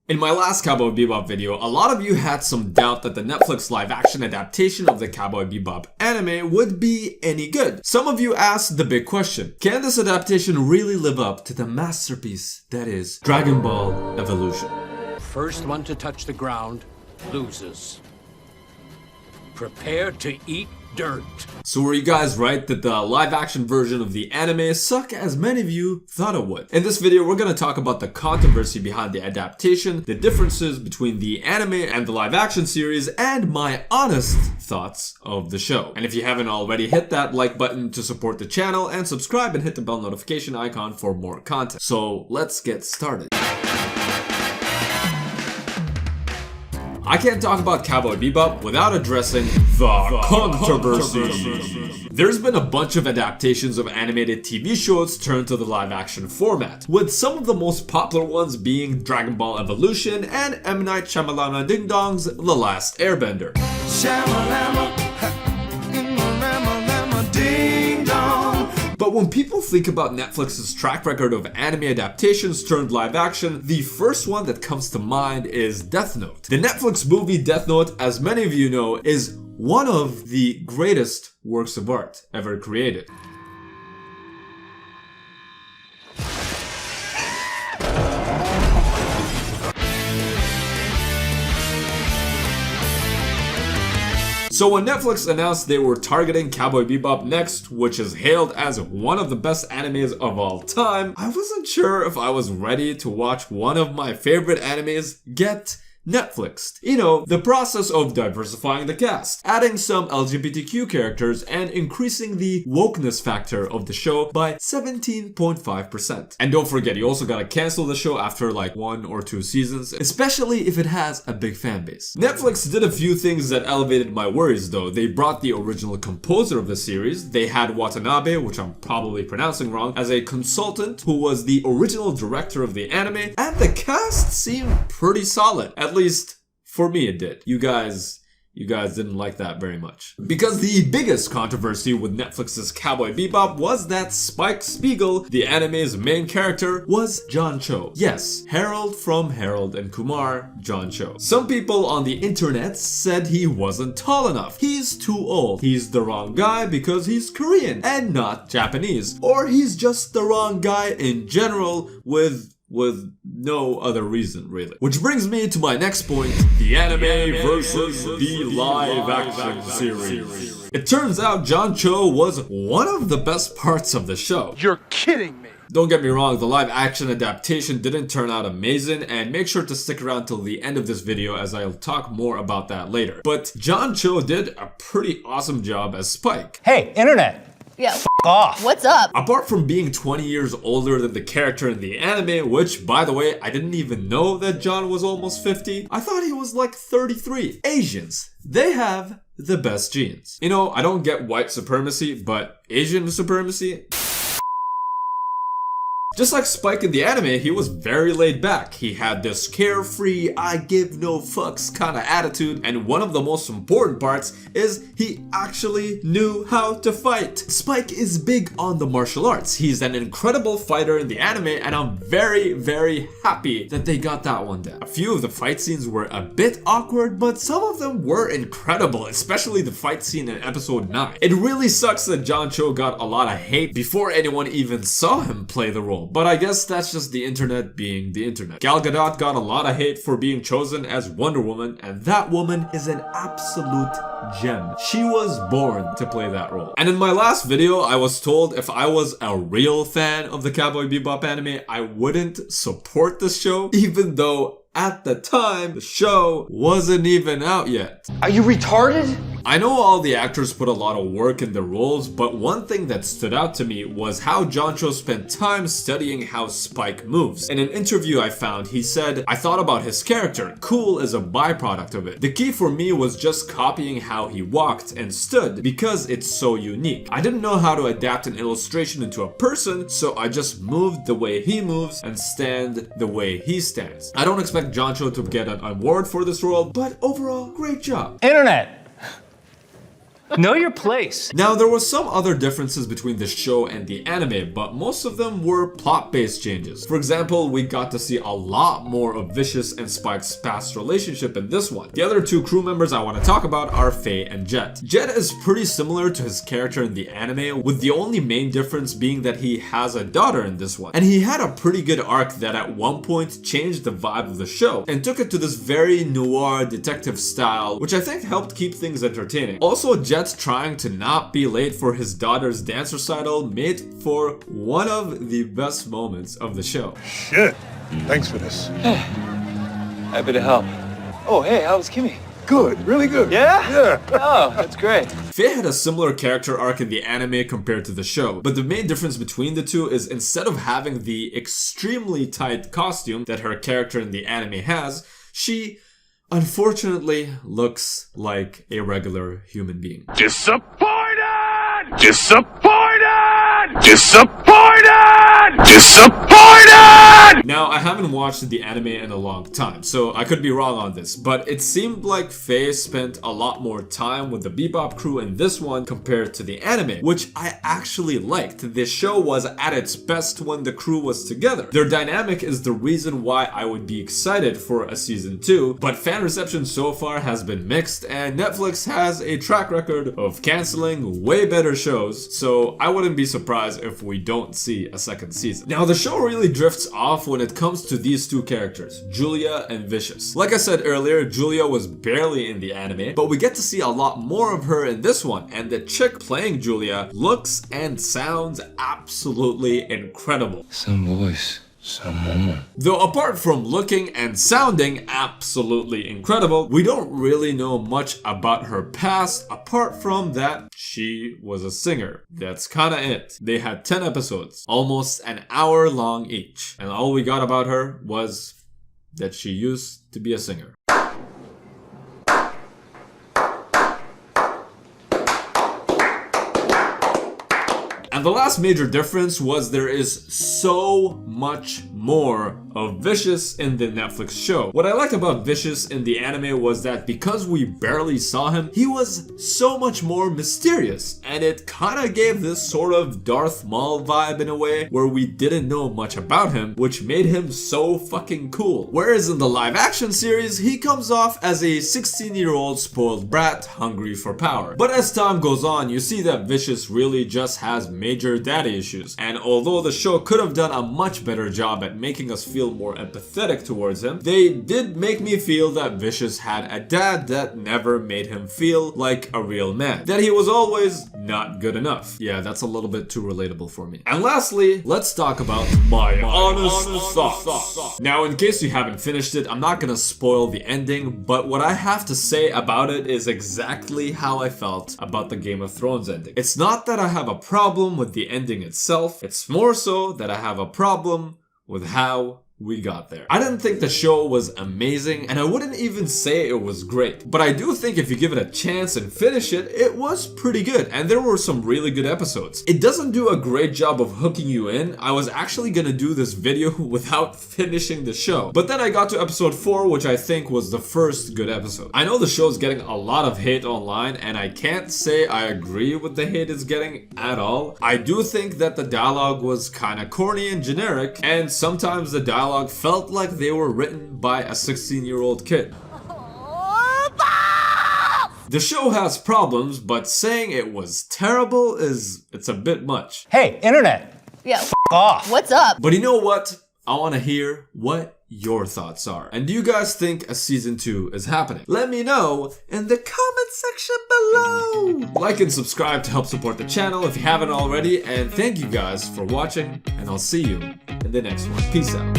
In my last Cowboy Bebop video, a lot of you had some doubt that the Netflix live-action adaptation of the Cowboy Bebop anime would be any good. Some of you asked the big question: can this adaptation really live up to the masterpiece that is Dragon Ball Evolution? First one to touch the ground loses. Prepare to eat dirt. So were you guys right that the live-action version of the anime sucked as many of you thought it would? In this video, we're going to talk about the controversy behind the adaptation, the differences between the anime and the live-action series, and my honest thoughts of the show. And if you haven't already, hit that like button to support the channel and subscribe and hit the bell notification icon for more content. So let's get started. I can't talk about Cowboy Bebop without addressing the controversy. There's been a bunch of adaptations of animated TV shows turned to the live-action format, with some of the most popular ones being Dragon Ball Evolution and M. Night Shyamalan Ding Dong's The Last Airbender. But when people think about Netflix's track record of anime adaptations turned live action, the first one that comes to mind is Death Note. The Netflix movie Death Note, as many of you know, is one of the greatest works of art ever created. So when Netflix announced they were targeting Cowboy Bebop next, which is hailed as one of the best animes of all time, I wasn't sure if I was ready to watch one of my favorite animes get Netflixed. You know, the process of diversifying the cast, adding some LGBTQ characters, and increasing the wokeness factor of the show by 17.5%. And don't forget, you also gotta cancel the show after like 1 or 2 seasons, especially if it has a big fan base. Netflix did a few things that elevated my worries though. They brought the original composer of the series, they had Watanabe, which I'm probably pronouncing wrong, as a consultant who was the original director of the anime, and the cast seemed pretty solid. At least for me it did. You guys didn't like that very much. Because the biggest controversy with Netflix's Cowboy Bebop was that Spike Spiegel, the anime's main character, was John Cho. Yes, Harold from Harold and Kumar, John Cho. Some people on the internet said he wasn't tall enough. He's too old. He's the wrong guy because he's Korean and not Japanese. Or he's just the wrong guy in general with no other reason, really. Which brings me to my next point, the anime versus the live-action series. It turns out John Cho was one of the best parts of the show. You're kidding me. Don't get me wrong, the live-action adaptation didn't turn out amazing, and make sure to stick around till the end of this video as I'll talk more about that later. But John Cho did a pretty awesome job as Spike. Hey, internet! Yeah. F off. What's up? Apart from being 20 years older than the character in the anime, which, by the way, I didn't even know that John was almost 50, I thought he was like 33. Asians, they have the best genes. You know, I don't get white supremacy, but Asian supremacy? Just like Spike in the anime, he was very laid back. He had this carefree, I give no fucks kind of attitude, and one of the most important parts is he actually knew how to fight. Spike is big on the martial arts. He's an incredible fighter in the anime, and I'm very, very happy that they got that one down. A few of the fight scenes were a bit awkward, but some of them were incredible, especially the fight scene in episode 9. It really sucks that John Cho got a lot of hate before anyone even saw him play the role. But I guess that's just the internet being the internet. Gal Gadot got a lot of hate for being chosen as Wonder Woman, and that woman is an absolute gem. She was born to play that role. And in my last video, I was told if I was a real fan of the Cowboy Bebop anime, I wouldn't support this show, even though at the time, the show wasn't even out yet. Are you retarded? I know all the actors put a lot of work in their roles, but one thing that stood out to me was how John Cho spent time studying how Spike moves. In an interview I found, he said, "I thought about his character. Cool is a byproduct of it. The key for me was just copying how he walked and stood because it's so unique. I didn't know how to adapt an illustration into a person, so I just moved the way he moves and stand the way he stands." I don't expect John Cho to get an award for this role, but overall, great job. Internet! Know your place. Now, there were some other differences between the show and the anime, but most of them were plot-based changes. For example, we got to see a lot more of Vicious and Spike's past relationship in this one. The other two crew members I want to talk about are Faye and Jet. Jet is pretty similar to his character in the anime, with the only main difference being that he has a daughter in this one. And he had a pretty good arc that at one point changed the vibe of the show and took it to this very noir detective style, which I think helped keep things entertaining. Also, Jet's trying to not be late for his daughter's dance recital made for one of the best moments of the show. Shit. Thanks for this. Happy to help. Oh, hey, how was Kimmy? Good. Really good. Yeah? Yeah. Oh, that's great. Faye had a similar character arc in the anime compared to the show, but the main difference between the two is instead of having the extremely tight costume that her character in the anime has, she unfortunately looks like a regular human being. Disappointed! Disappointed! Disappointed! Disappointed! Now, I haven't watched the anime in a long time, so I could be wrong on this, but it seemed like Faye spent a lot more time with the Bebop crew in this one compared to the anime, which I actually liked. This show was at its best when the crew was together. Their dynamic is the reason why I would be excited for a season 2, but fan reception so far has been mixed, and Netflix has a track record of canceling way better shows, so I wouldn't be surprised if we don't see a second season. Now, the show really drifts off when it comes to these two characters, Julia and Vicious. Like I said earlier, Julia was barely in the anime, but we get to see a lot more of her in this one, and the chick playing Julia looks and sounds absolutely incredible. Some voice. Some woman. Though apart from looking and sounding absolutely incredible, we don't really know much about her past apart from that she was a singer. That's kinda it. They had 10 episodes, almost an hour long each, and all we got about her was that she used to be a singer. And the last major difference was there is so much more of Vicious in the Netflix show. What I liked about Vicious in the anime was that because we barely saw him, he was so much more mysterious, and it kinda gave this sort of Darth Maul vibe in a way where we didn't know much about him, which made him so fucking cool. Whereas in the live action series, he comes off as a 16-year-old spoiled brat hungry for power. But as time goes on, you see that Vicious really just has major daddy issues, and although the show could have done a much better job at making us feel more empathetic towards him, they did make me feel that Vicious had a dad that never made him feel like a real man, that he was always not good enough. Yeah, that's a little bit too relatable for me. And lastly, let's talk about my honest thoughts. Now, in case you haven't finished it, I'm not gonna spoil the ending, but what I have to say about it is exactly how I felt about the Game of Thrones ending. It's not that I have a problem with the ending itself, it's more so that I have a problem with how we got there. I didn't think the show was amazing, and I wouldn't even say it was great, but I do think if you give it a chance and finish it, it was pretty good, and there were some really good episodes. It doesn't do a great job of hooking you in. I was actually gonna do this video without finishing the show, but then I got to episode 4, which I think was the first good episode. I know the show's getting a lot of hate online, and I can't say I agree with the hate it's getting at all. I do think that the dialogue was kinda corny and generic, and sometimes the dialogue felt like they were written by a 16-year-old kid. The show has problems, but saying it was terrible it's a bit much. Hey, internet. Yeah. F off. What's up? But you know what? I want to hear what your thoughts are. And do you guys think a season 2 is happening? Let me know in the comment section below. Like and subscribe to help support the channel if you haven't already. And thank you guys for watching, and I'll see you in the next one. Peace out.